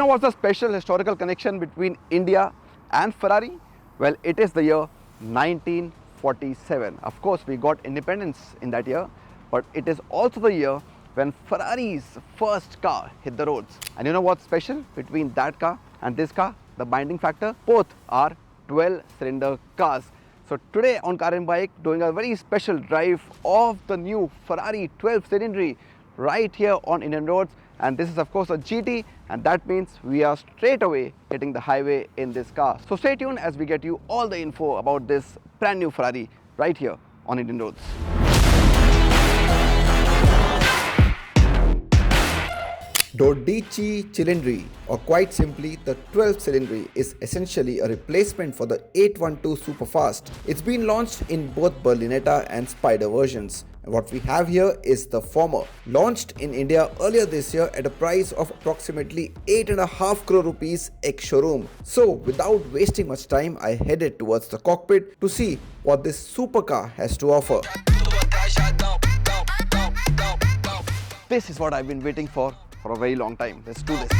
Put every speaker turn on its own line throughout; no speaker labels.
know what's the special historical connection between India and Ferrari? Well, it is the year 1947. Of course, we got independence in that year, but it is also the year when Ferrari's first car hit the roads. And you know what's special between that car and this car? The binding factor? Both are 12-cylinder cars. So today on Car and Bike, doing a very special drive of the new Ferrari 12Cilindri right here on Indian roads. And this is of course a GT, and that means we are straight away hitting the highway in this car. So stay tuned as we get you all the info about this brand new Ferrari right here on Indian roads.
12Cilindri, or quite simply the 12Cilindri, is essentially a replacement for the 812 Superfast. It's been launched in both Berlinetta and Spider versions. And what we have here is the former, launched in India earlier this year at a price of approximately 8.5 crore rupees ex-showroom. So without wasting much time, I headed towards the cockpit to see what this supercar has to offer.
This is what I've been waiting for a very long time. Let's do this.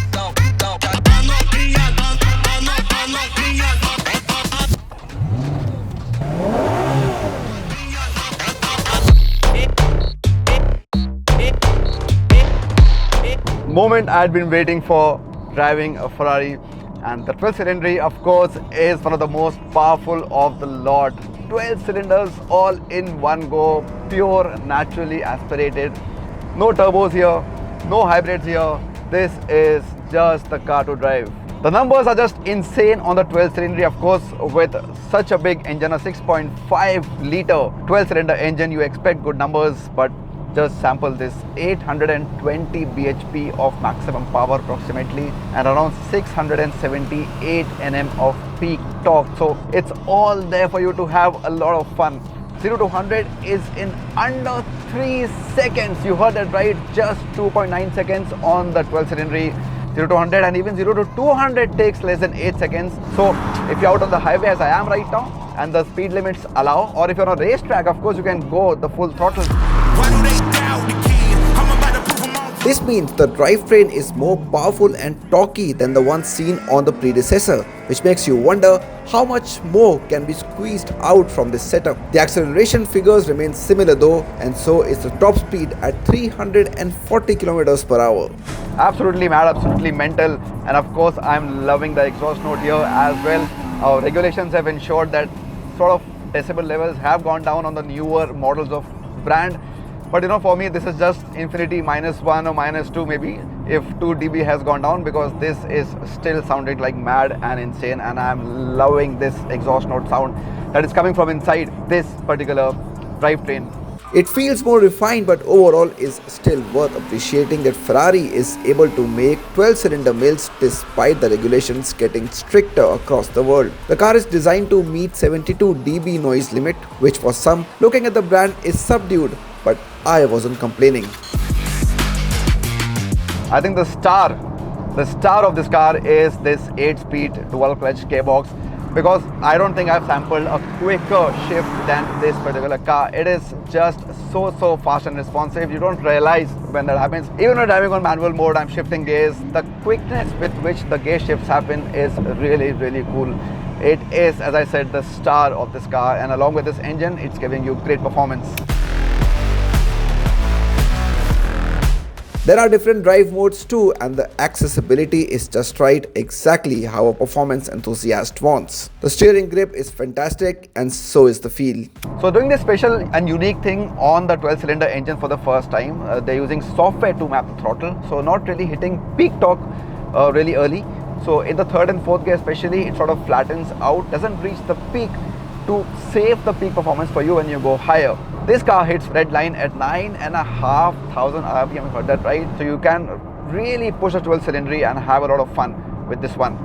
Moment I had been waiting for driving a Ferrari, and the 12Cilindri of course is one of the most powerful of the lot. 12 cylinders all in one go, pure naturally aspirated, no turbos here, no hybrids here. This is just the car to drive. The numbers are just insane on the 12Cilindri, of course. With such a big engine, a 6.5 litre 12-cylinder engine, you expect good numbers, but just sample this: 820 bhp of maximum power approximately, and around 678 Nm of peak torque. So it's all there for you to have a lot of fun. 0 to 100 is in under 3 seconds. You heard that right, just 2.9 seconds on the 12Cilindri. 0 to 100, and even 0 to 200 takes less than 8 seconds. So if you're out on the highway as I am right now and the speed limits allow, or if you're on a racetrack, of course you can go the full throttle.
This means the drivetrain is more powerful and torquey than the one seen on the predecessor, which makes you wonder how much more can be squeezed out from this setup. The acceleration figures remain similar though, and so is the top speed at 340 km per hour.
Absolutely mad, absolutely mental, and of course I'm loving the exhaust note here as well. Our regulations have ensured that sort of decibel levels have gone down on the newer models of brand. But you know, for me this is just infinity -1 or -2 maybe, if 2 dB has gone down, because this is still sounding like mad and insane, and I'm loving this exhaust note sound that is coming from inside this particular drivetrain.
It feels more refined, but overall is still worth appreciating that Ferrari is able to make 12-cylinder mills despite the regulations getting stricter across the world. The car is designed to meet 72 dB noise limit, which for some looking at the brand is subdued, but I wasn't complaining.
I think the star of this car is this 8-speed dual clutch gearbox, because I don't think I've sampled a quicker shift than this particular car. It is just so fast and responsive. You don't realize when that happens. Even when driving on manual mode, I'm shifting gears. The quickness with which the gear shifts happen is really cool. It is, as I said, the star of this car, and along with this engine, it's giving you great performance.
There are different drive modes too, and the accessibility is just right, exactly how a performance enthusiast wants. The steering grip is fantastic, and so is the feel.
So doing this special and unique thing on the 12-cylinder engine for the first time, they're using software to map the throttle, so not really hitting peak torque really early. So in the third and fourth gear especially, it sort of flattens out, doesn't reach the peak to save the peak performance for you when you go higher. This car hits red line at 9,500 RPM, you heard that right? So you can really push a 12-Cilindri and have a lot of fun with this one.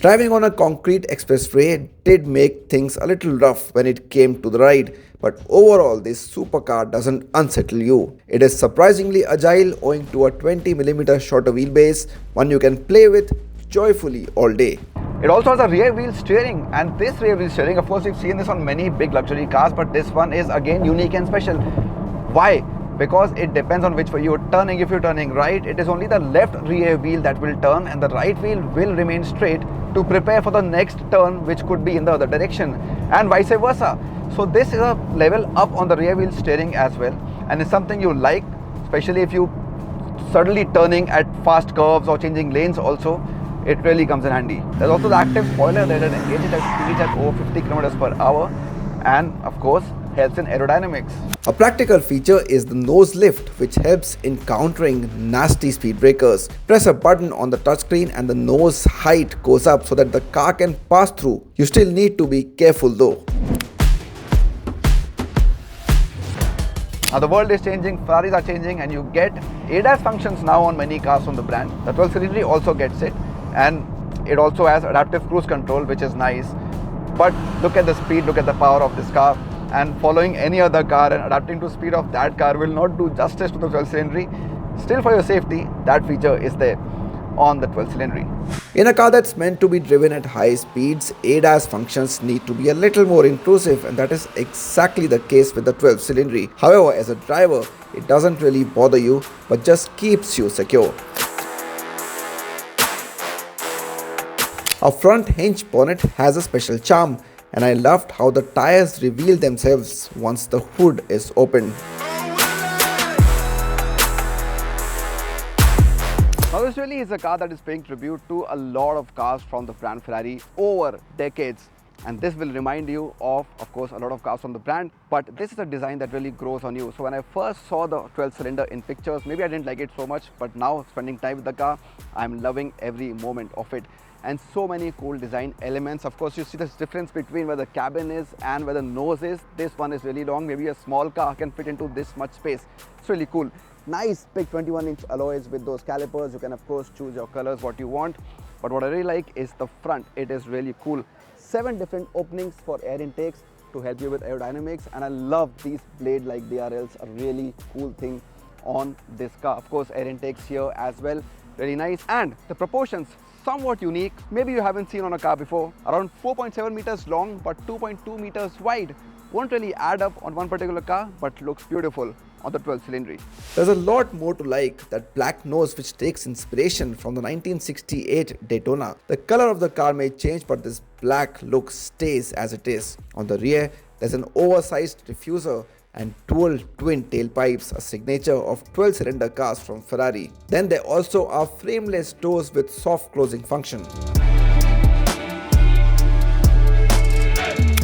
Driving on a concrete expressway did make things a little rough when it came to the ride, but overall this supercar doesn't unsettle you. It is surprisingly agile owing to a 20mm shorter wheelbase, one you can play with joyfully all day.
It also has a rear wheel steering, and this rear wheel steering, of course, we've seen this on many big luxury cars, but this one is again unique and special. Why? because it depends on which way you're turning. If you're turning right, it is only the left rear wheel that will turn and the right wheel will remain straight to prepare for the next turn, which could be in the other direction, and vice versa. So this is a level up on the rear wheel steering as well, and it's something you like, especially if you suddenly turning at fast curves or changing lanes also. It really comes in handy. There's also the active spoiler that engages at speeds at over 50 kilometers per hour, and of course helps in aerodynamics.
A practical feature is the nose lift, which helps in countering nasty speed breakers. Press a button on the touchscreen and the nose height goes up so that the car can pass through. You still need to be careful though.
Now the world is changing, Ferraris are changing, and you get ADAS functions now on many cars from the brand. The 12Cilindri also gets it, and it also has adaptive cruise control, which is nice. But look at the speed, look at the power of this car, and following any other car and adapting to speed of that car will not do justice to the 12Cilindri. Still, for your safety, that feature is there on the 12Cilindri.
In a car that's meant to be driven at high speeds, ADAS functions need to be a little more intrusive, and that is exactly the case with the 12Cilindri. However, as a driver, it doesn't really bother you, but just keeps you secure. A front hinge bonnet has a special charm, and I loved how the tires reveal themselves once the hood is opened.
Now this really is a car that is paying tribute to a lot of cars from the brand Ferrari over decades, and this will remind you of course, a lot of cars from the brand, but this is a design that really grows on you. So when I first saw the 12-cylinder in pictures, maybe I didn't like it so much, but now spending time with the car, I'm loving every moment of it. And so many cool design elements. Of course, you see this difference between where the cabin is and where the nose is. This one is really long. Maybe a small car can fit into this much space. It's really cool. Nice big 21-inch alloys with those calipers. You can of course choose your colors what you want. But what I really like is the front. It is really cool. 7 different openings for air intakes to help you with aerodynamics. And I love these blade like DRLs, a really cool thing on this car. Of course, air intakes here as well. Really nice. And the proportions, somewhat unique, maybe you haven't seen on a car before. Around 4.7 meters long but 2.2 meters wide. Won't really add up on one particular car, but looks beautiful on the 12-Cilindri.
There's a lot more to like. That black nose, which takes inspiration from the 1968 Daytona. The color of the car may change, but this black look stays as it is. On the rear, there's an oversized diffuser and dual twin tailpipes, a signature of 12-cylinder cars from Ferrari. Then there also are frameless doors with soft closing function.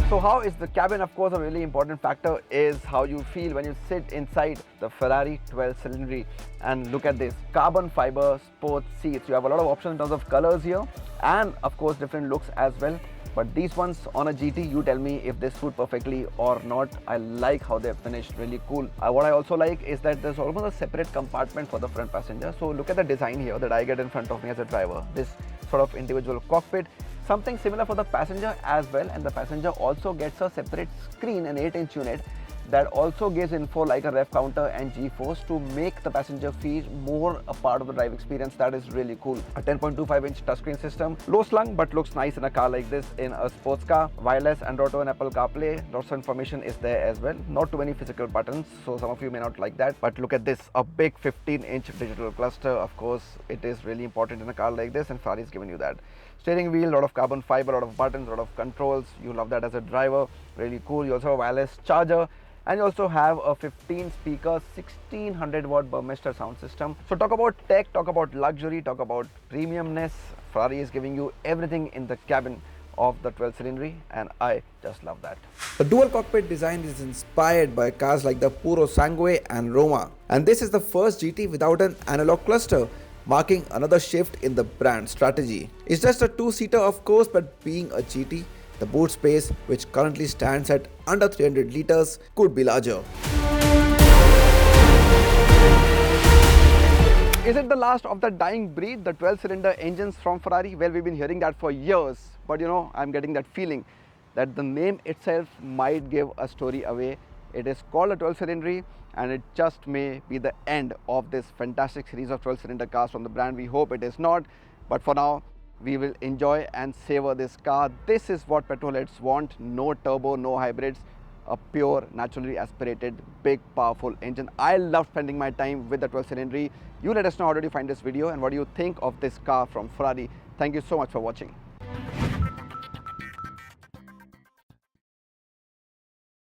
So how is the cabin? Of course, a really important factor is how you feel when you sit inside the Ferrari 12-Cilindri. And look at this, carbon fiber sports seats. You have a lot of options in terms of colors here, and of course different looks as well. But these ones on a GT, you tell me if they suit perfectly or not. I like how they're finished, really cool. What I also like is that there's almost a separate compartment for the front passenger. So look at the design here that I get in front of me as a driver. This sort of individual cockpit. Something similar for the passenger as well, and the passenger also gets a separate screen, an 8-inch unit that also gives info like a rev counter and G-force to make the passenger feel more a part of the drive experience. That is really cool. A 10.25-inch touchscreen system, low slung but looks nice in a car like this, in a sports car. Wireless Android Auto and Apple CarPlay, lots of information is there as well. Not too many physical buttons, so some of you may not like that, but look at this, a big 15-inch digital cluster. Of course, it is really important in a car like this, and Ferrari is giving you that. Steering wheel, a lot of carbon fiber, a lot of buttons, a lot of controls. You love that as a driver, really cool. You also have a wireless charger, and you also have a 15-speaker, 1600 watt Burmester sound system. So talk about tech, talk about luxury, talk about premiumness. Ferrari is giving you everything in the cabin of the 12-Cilindri, and I just love that.
The dual cockpit design is inspired by cars like the Puro Sangue and Roma, and this is the first GT without an analog cluster, marking another shift in the brand strategy. It's just a 2-seater of course, but being a GT, the boot space, which currently stands at under 300 liters, could be larger.
Is it the last of the dying breed, the 12-cylinder engines from Ferrari? Well, we've been hearing that for years, but you know, I'm getting that feeling that the name itself might give a story away. It is called a 12-Cilindri, and it just may be the end of this fantastic series of 12-cylinder cars from the brand. We hope it is not, but for now, we will enjoy and savor this car. This is what petrol heads want. No turbo, no hybrids, a pure, naturally aspirated, big, powerful engine. I love spending my time with the 12 Cilindri. You let us know how did you find this video and what do you think of this car from Ferrari. Thank you so much for watching.